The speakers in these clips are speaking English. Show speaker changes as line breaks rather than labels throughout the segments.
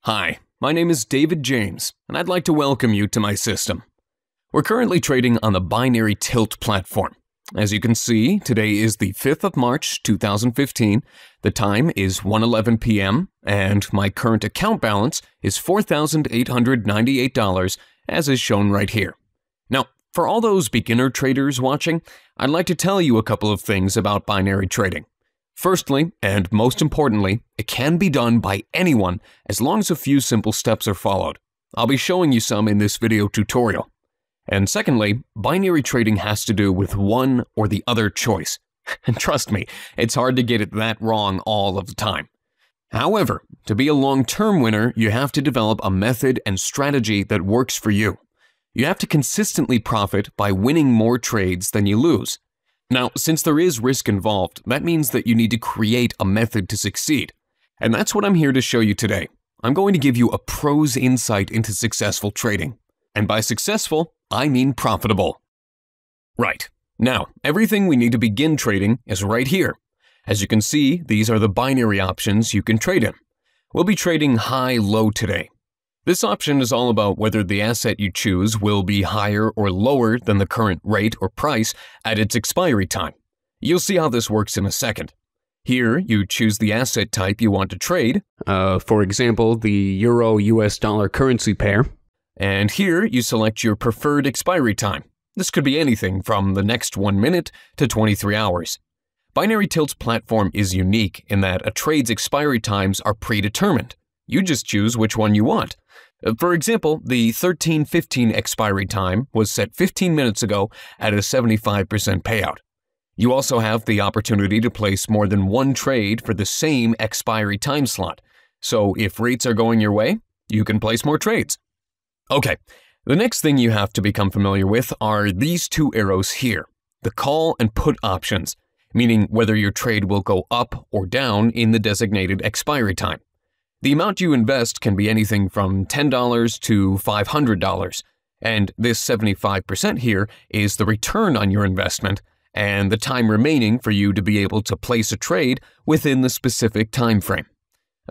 Hi, my name is David James, and I'd like to welcome you to my system. We're currently trading on the Binarytilt platform. As you can see, today is the 5th of March, 2015. The time is 1:11 p.m., and my current account balance is $4,898, as is shown right here. Now, for all those beginner traders watching, I'd like to tell you a couple of things about binary trading. Firstly, and most importantly, it can be done by anyone as long as a few simple steps are followed. I'll be showing you some in this video tutorial. And secondly, binary trading has to do with one or the other choice. And trust me, it's hard to get it that wrong all of the time. However, to be a long-term winner, you have to develop a method and strategy that works for you. You have to consistently profit by winning more trades than you lose. Now, since there is risk involved, that means that you need to create a method to succeed. And that's what I'm here to show you today. I'm going to give you a pro's insight into successful trading. And by successful, I mean profitable. Right. Now, everything we need to begin trading is right here. As you can see, these are the binary options you can trade in. We'll be trading high-low today. This option is all about whether the asset you choose will be higher or lower than the current rate or price at its expiry time. You'll see how this works in a second. Here, you choose the asset type you want to trade, for example, the Euro-US dollar currency pair. And here, you select your preferred expiry time. This could be anything from the next 1 minute to 23 hours. Binarytilt's platform is unique in that a trade's expiry times are predetermined. You just choose which one you want. For example, the 13:15 expiry time was set 15 minutes ago at a 75% payout. You also have the opportunity to place more than one trade for the same expiry time slot. So if rates are going your way, you can place more trades. Okay, the next thing you have to become familiar with are these two arrows here, the call and put options, meaning whether your trade will go up or down in the designated expiry time. The amount you invest can be anything from $10 to $500, and this 75% here is the return on your investment and the time remaining for you to be able to place a trade within the specific time frame.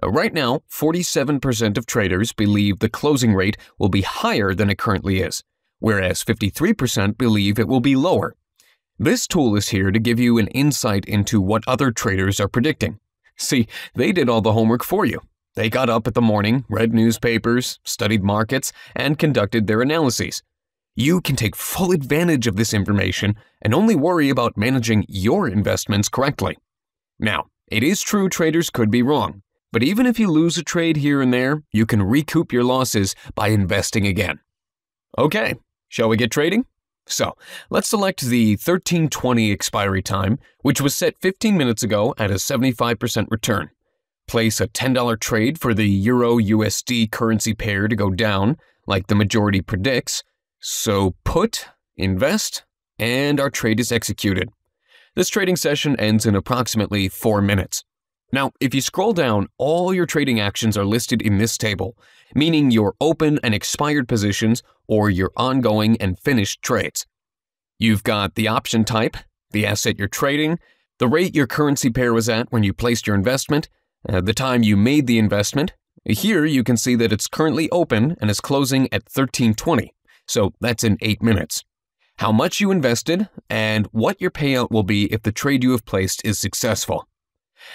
Right now, 47% of traders believe the closing rate will be higher than it currently is, whereas 53% believe it will be lower. This tool is here to give you an insight into what other traders are predicting. See, they did all the homework for you. They got up in the morning, read newspapers, studied markets, and conducted their analyses. You can take full advantage of this information and only worry about managing your investments correctly. Now, it is true traders could be wrong, but even if you lose a trade here and there, you can recoup your losses by investing again. Okay, shall we get trading? So, let's select the 13:20 expiry time, which was set 15 minutes ago at a 75% return. Place a $10 trade for the Euro-USD currency pair to go down, like the majority predicts. So put, invest, and our trade is executed. This trading session ends in approximately 4 minutes. Now, if you scroll down, all your trading actions are listed in this table, meaning your open and expired positions or your ongoing and finished trades. You've got the option type, the asset you're trading, the rate your currency pair was at when you placed your investment, the time you made the investment. Here you can see that it's currently open and is closing at 13:20, so that's in 8 minutes. How much you invested and what your payout will be if the trade you have placed is successful.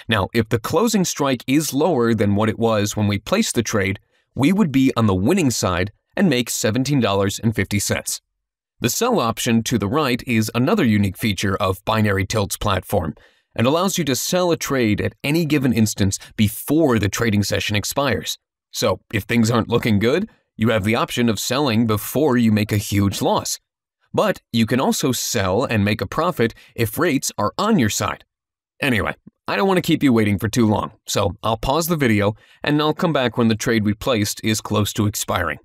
Now, if the closing strike is lower than what it was when we placed the trade, we would be on the winning side and make $17.50. The sell option to the right is another unique feature of Binarytilt's platform, and allows you to sell a trade at any given instance before the trading session expires. So, if things aren't looking good, you have the option of selling before you make a huge loss. But you can also sell and make a profit if rates are on your side. Anyway, I don't want to keep you waiting for too long, so I'll pause the video and I'll come back when the trade we placed is close to expiring.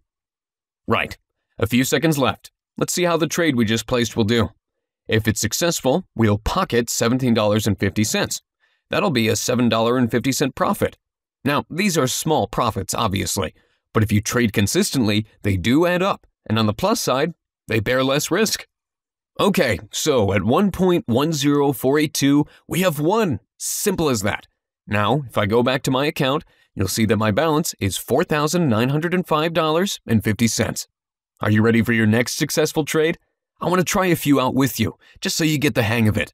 Right, a few seconds left. Let's see how the trade we just placed will do. If it's successful, we'll pocket $17.50. That'll be a $7.50 profit. Now, these are small profits, obviously, but if you trade consistently, they do add up, and on the plus side, they bear less risk. Okay, so at 1.10482, we have won. Simple as that. Now, if I go back to my account, you'll see that my balance is $4,905.50. Are you ready for your next successful trade? I want to try a few out with you, just so you get the hang of it.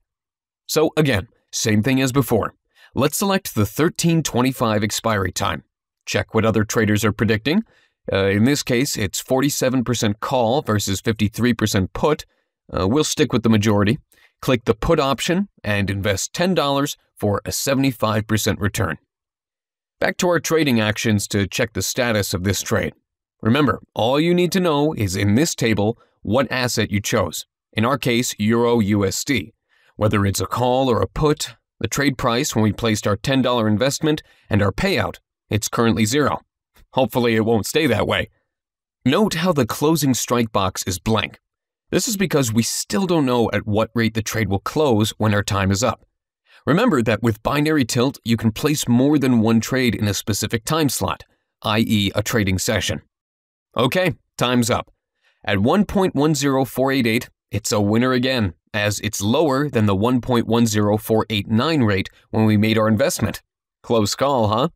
So again, same thing as before. Let's select the 1325 expiry time. Check what other traders are predicting. In this case, it's 47% call versus 53% put. We'll stick with the majority. Click the put option and invest $10 for a 75% return. Back to our trading actions to check the status of this trade. Remember, all you need to know is in this table what asset you chose. In our case, Euro USD. Whether it's a call or a put, the trade price when we placed our $10 investment, and our payout. It's currently 0. Hopefully it won't stay that way. Note how the closing strike box is blank. This is because we still don't know at what rate the trade will close when our time is up. Remember that with Binarytilt, you can place more than one trade in a specific time slot, i.e. a trading session. Okay, time's up. At 1.10488, it's a winner again, as it's lower than the 1.10489 rate when we made our investment. Close call, huh?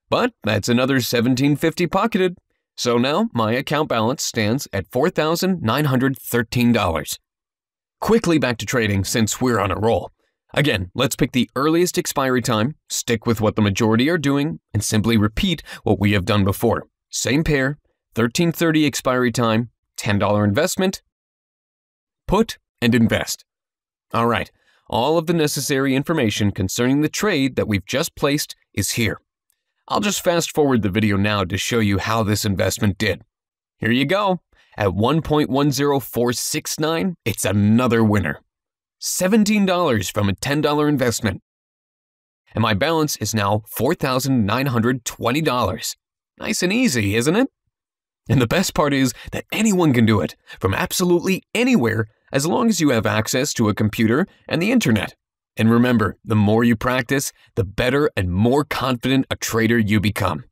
But that's another $17.50 pocketed. So now my account balance stands at $4,913. Quickly back to trading since we're on a roll. Again, let's pick the earliest expiry time, stick with what the majority are doing, and simply repeat what we have done before. Same pair, 1330 expiry time, $10 investment, put, and invest. All right, all of the necessary information concerning the trade that we've just placed is here. I'll just fast forward the video now to show you how this investment did. Here you go. At 1.10469, it's another winner. $17 from a $10 investment. And my balance is now $4,920. Nice and easy, isn't it? And the best part is that anyone can do it, from absolutely anywhere, as long as you have access to a computer and the internet. And remember, the more you practice, the better and more confident a trader you become.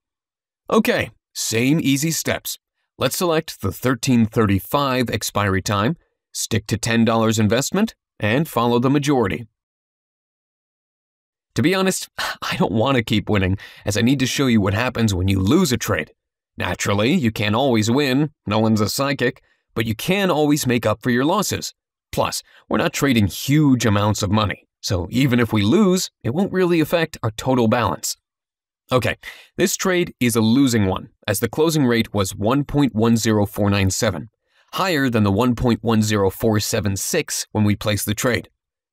Okay, same easy steps. Let's select the 1335 expiry time, stick to $10 investment, and follow the majority. To be honest, I don't want to keep winning, as I need to show you what happens when you lose a trade. Naturally, you can't always win, no one's a psychic, but you can always make up for your losses. Plus, we're not trading huge amounts of money, so even if we lose, it won't really affect our total balance. Okay, this trade is a losing one, as the closing rate was 1.10497. Higher than the 1.10476 when we placed the trade.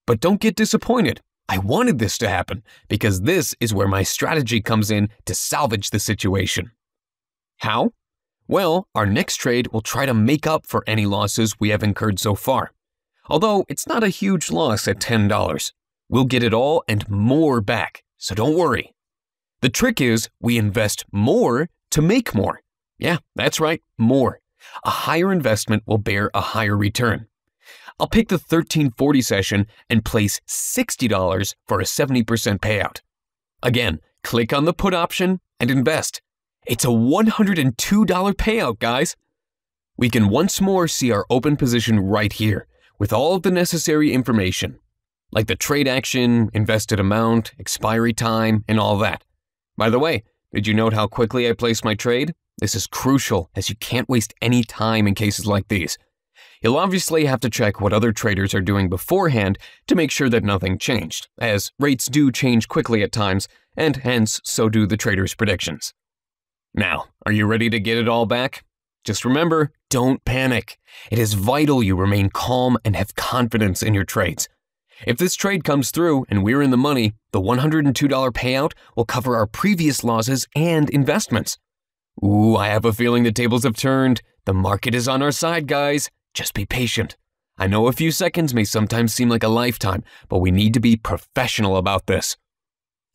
But don't get disappointed. I wanted this to happen because this is where my strategy comes in to salvage the situation. How? Well, our next trade will try to make up for any losses we have incurred so far. Although it's not a huge loss at $10. We'll get it all and more back, so don't worry. The trick is we invest more to make more. Yeah, that's right, more. A higher investment will bear a higher return. I'll pick the 1340 session and place $60 for a 70% payout. Again, click on the put option and invest. It's a $102 payout, guys. We can once more see our open position right here with all of the necessary information, like the trade action, invested amount, expiry time, and all that. By the way, did you note how quickly I placed my trade? This is crucial, as you can't waste any time in cases like these. You'll obviously have to check what other traders are doing beforehand to make sure that nothing changed, as rates do change quickly at times, and hence so do the traders' predictions. Now, are you ready to get it all back? Just remember, don't panic. It is vital you remain calm and have confidence in your trades. If this trade comes through and we're in the money, the $102 payout will cover our previous losses and investments. Ooh, I have a feeling the tables have turned. The market is on our side, guys. Just be patient. I know a few seconds may sometimes seem like a lifetime, but we need to be professional about this.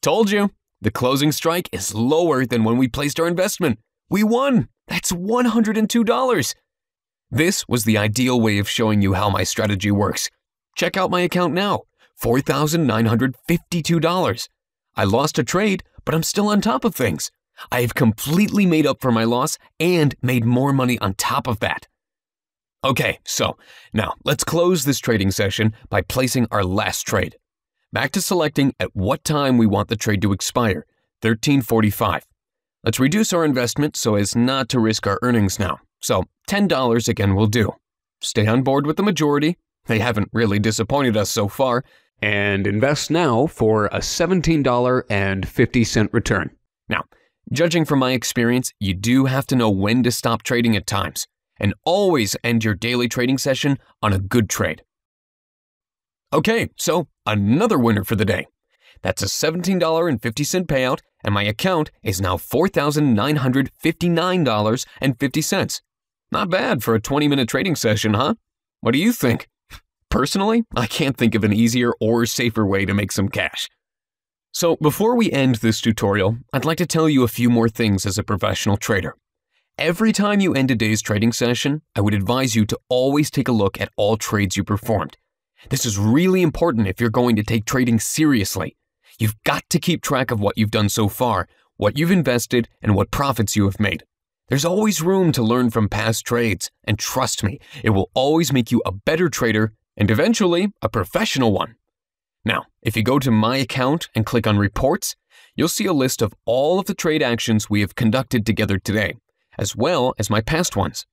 Told you, the closing strike is lower than when we placed our investment. We won. That's $102. This was the ideal way of showing you how my strategy works. Check out my account now, $4,952. I lost a trade, but I'm still on top of things. I have completely made up for my loss and made more money on top of that. Okay, so now let's close this trading session by placing our last trade. Back to selecting at what time we want the trade to expire, 1345. Let's reduce our investment so as not to risk our earnings now. So $10 again will do. Stay on board with the majority. They haven't really disappointed us so far. And invest now for a $17.50 return. Now, judging from my experience, you do have to know when to stop trading at times, and always end your daily trading session on a good trade. Okay, so another winner for the day. That's a $17.50 payout, and my account is now $4,959.50. Not bad for a 20-minute trading session, huh? What do you think? Personally, I can't think of an easier or safer way to make some cash. So before we end this tutorial, I'd like to tell you a few more things as a professional trader. Every time you end a day's trading session, I would advise you to always take a look at all trades you performed. This is really important if you're going to take trading seriously. You've got to keep track of what you've done so far, what you've invested, and what profits you have made. There's always room to learn from past trades, and trust me, it will always make you a better trader and eventually a professional one. Now, if you go to My Account and click on Reports, you'll see a list of all of the trade actions we have conducted together today, as well as my past ones.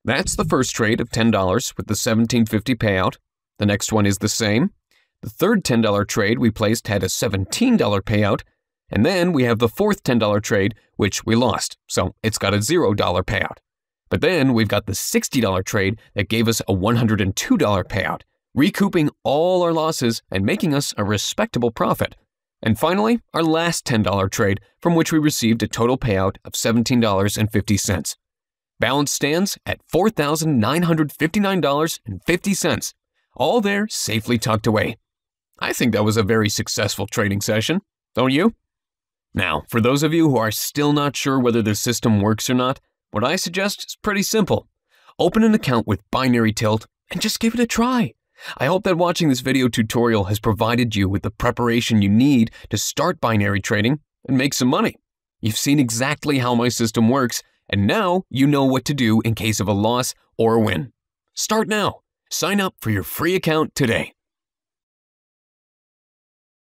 That's the first trade of $10 with the $17.50 payout. The next one is the same. The third $10 trade we placed had a $17 payout, and then we have the fourth $10 trade, which we lost, so it's got a $0 payout. But then we've got the $60 trade that gave us a $102 payout, recouping all our losses and making us a respectable profit. And finally, our last $10 trade, from which we received a total payout of $17.50. Balance stands at $4,959.50, all there safely tucked away. I think that was a very successful trading session, don't you? Now, for those of you who are still not sure whether the system works or not, what I suggest is pretty simple. Open an account with Binarytilt and just give it a try. I hope that watching this video tutorial has provided you with the preparation you need to start binary trading and make some money. You've seen exactly how my system works, and now you know what to do in case of a loss or a win. Start now. Sign up for your free account today.